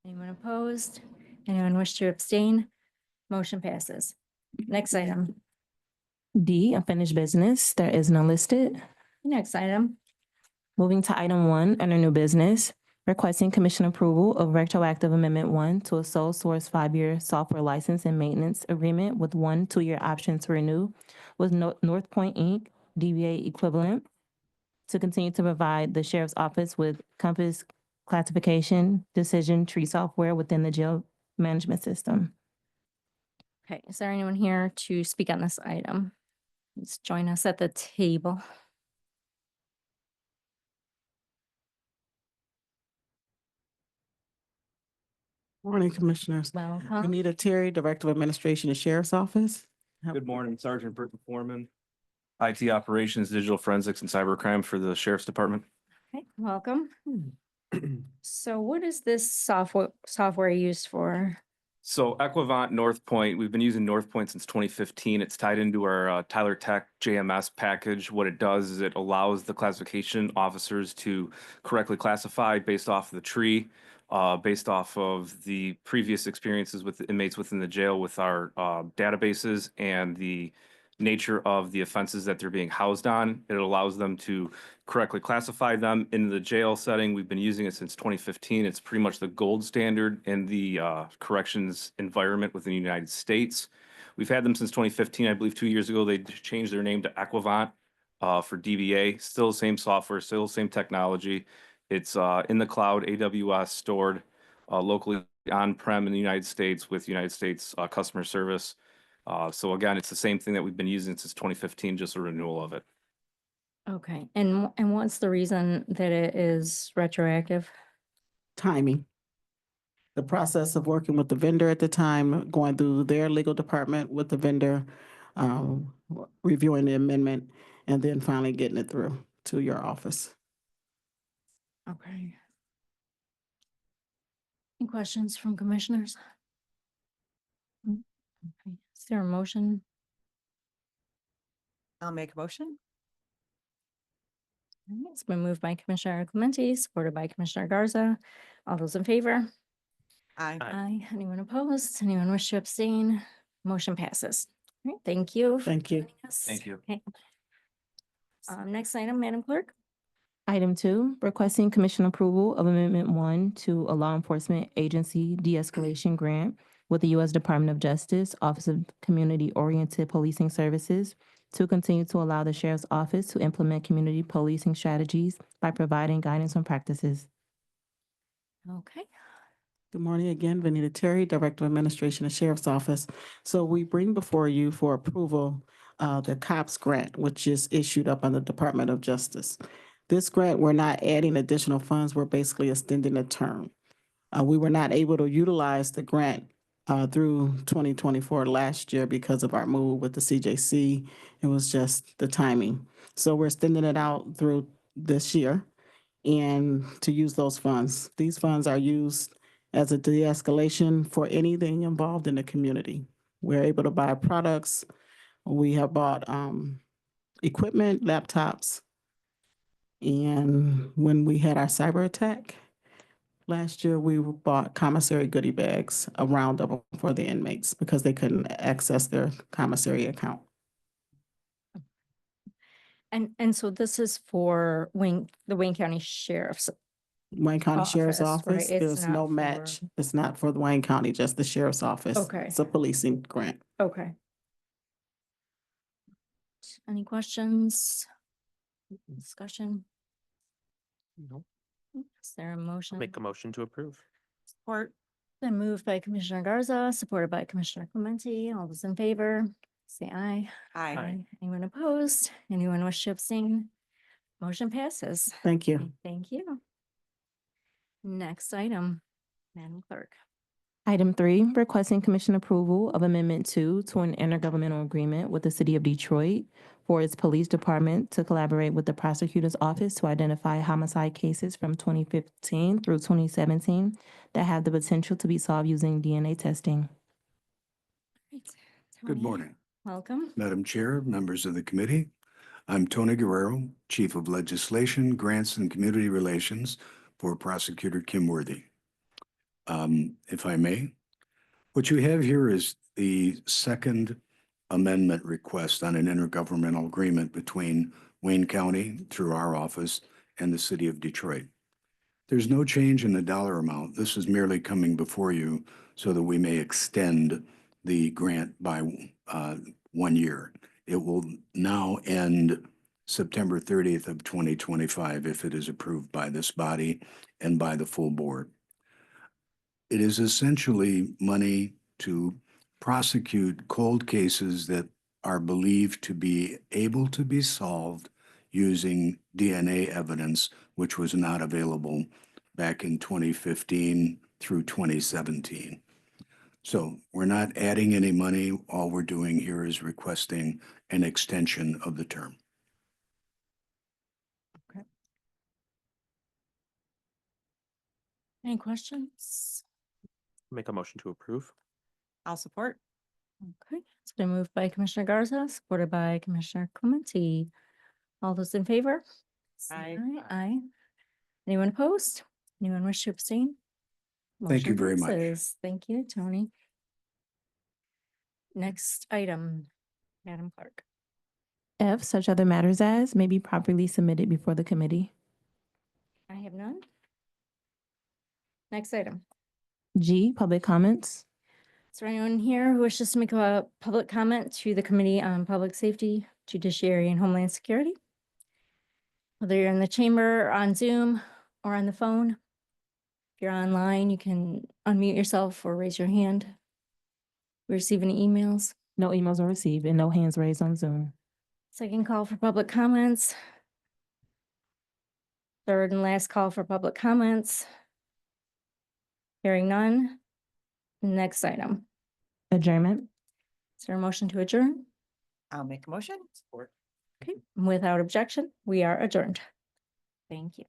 Anyone opposed? Anyone wish to abstain? Motion passes. Next item. D, unfinished business. There is none listed. Next item. Moving to item 1 under new business, requesting commission approval of retroactive amendment 1 to a sole source 5-year software license and maintenance agreement with 1 2-year option to renew with North Point Inc., DBA equivalent, to continue to provide the sheriff's office with Compass classification decision tree software within the jail management system. Okay, is there anyone here to speak on this item? Please join us at the table. Morning, Commissioners. Welcome. Anita Terry, Director of Administration, and Sheriff's Office. Good morning, Sergeant Burton Foreman, IT Operations, Digital Forensics, and Cybercrime for the Sheriff's Department. Okay, welcome. So what is this software used for? So Equivant North Point, we've been using North Point since 2015. It's tied into our Tyler Tech JMS package. What it does is it allows the classification officers to correctly classify based off of the tree, based off of the previous experiences with the inmates within the jail with our databases and the nature of the offenses that they're being housed on. It allows them to correctly classify them in the jail setting. We've been using it since 2015. It's pretty much the gold standard in the corrections environment within the United States. We've had them since 2015. I believe 2 years ago, they changed their name to Equivant for DBA. Still the same software, still the same technology. It's in the cloud, AWS, stored locally on-prem in the United States with United States customer service. So again, it's the same thing that we've been using since 2015, just a renewal of it. Okay, and what's the reason that it is retroactive? Timing. The process of working with the vendor at the time, going through their legal department with the vendor, reviewing the amendment, and then finally getting it through to your office. Okay. Any questions from commissioners? Okay, is there a motion? I'll make a motion. All right, it's been moved by Commissioner Clementi, supported by Commissioner Garza. All those in favor? Aye. Aye. Anyone opposed? Anyone wish to abstain? Motion passes. All right, thank you. Thank you. Thank you. Okay. Next item, Madam Clerk. Item 2, requesting commission approval of amendment 1 to a law enforcement agency de-escalation grant with the U.S. Department of Justice, Office of Community-Oriented Policing Services, to continue to allow the Sheriff's Office to implement community policing strategies by providing guidance on practices. Okay. Good morning again, Vanita Terry, Director of Administration and Sheriff's Office. So we bring before you for approval the COPS grant, which is issued up on the Department of Justice. This grant, we're not adding additional funds, we're basically extending the term. We were not able to utilize the grant through 2024 last year because of our move with the CJC. It was just the timing. So we're extending it out through this year and to use those funds. These funds are used as a de-escalation for anything involved in the community. We're able to buy products. We have bought equipment, laptops. And when we had our cyber attack last year, we bought commissary goodie bags, a round of them for the inmates because they couldn't access their commissary account. And so this is for the Wayne County Sheriff's. Wayne County Sheriff's Office, right? Office, It's there's no not match. for- It's not for the Wayne County, just the Sheriff's Office. Okay. It's a policing grant. Okay. Any questions? Discussion? No. Is there a motion? Make a motion to approve. Support. Then moved by Commissioner Garza, supported by Commissioner Clementi. All those in favor, say aye. Aye. Anyone opposed? Anyone wish to abstain? Motion passes. Thank you. Thank you. Next item, Madam Clerk. Item 3, requesting commission approval of amendment 2 to an intergovernmental agreement with the City of Detroit for its police department to collaborate with the prosecutor's office to identify homicide cases from 2015 through 2017 that have the potential to be solved using DNA testing. Right. Good Tony, morning, Welcome. Madam Chair, members of the committee. I'm Tony Guerrero, Chief of Legislation, Grants, and Community Relations for Prosecutor Kim Worthy. if I may. What you have here is the second amendment request on an intergovernmental agreement between Wayne County through our office and the city of Detroit. There's no change in the dollar amount. This is merely coming before you so that we may extend the grant by 1 year. It will now end September 30th of 2025 if it is approved by this body and by the full board. It is essentially money to prosecute cold cases that are believed to be able to be solved using DNA evidence, which was not available back in 2015 through 2017. So we're not adding any money. All we're doing here is requesting an extension of the term. Any questions? Make a motion to approve. I'll support. Okay, it's been moved by Commissioner Garza, supported by Commissioner Clementi. All those in favor? Say Aye. Aye. Anyone opposed? Anyone wish to abstain? Thank you Motion very much. passes. Thank you, Tony. Next item, Madam Clerk. F, such other matters as may be properly submitted before the committee. I have none. Next item. G, public comments. Is there anyone here who wishes to make a public comment to the Committee on Public Safety, Judiciary, and Homeland Security? Whether you're in the chamber, on Zoom, or on the phone. If you're online, you can unmute yourself or raise your hand. We receive any emails? No emails are received and no hands raised on Zoom. Second call for public comments. Third and last call for public comments. Hearing none. Next item. Adjournment. Is there a motion to adjourn? I'll make a motion. Support. Okay, without objection, we are adjourned. Thank you.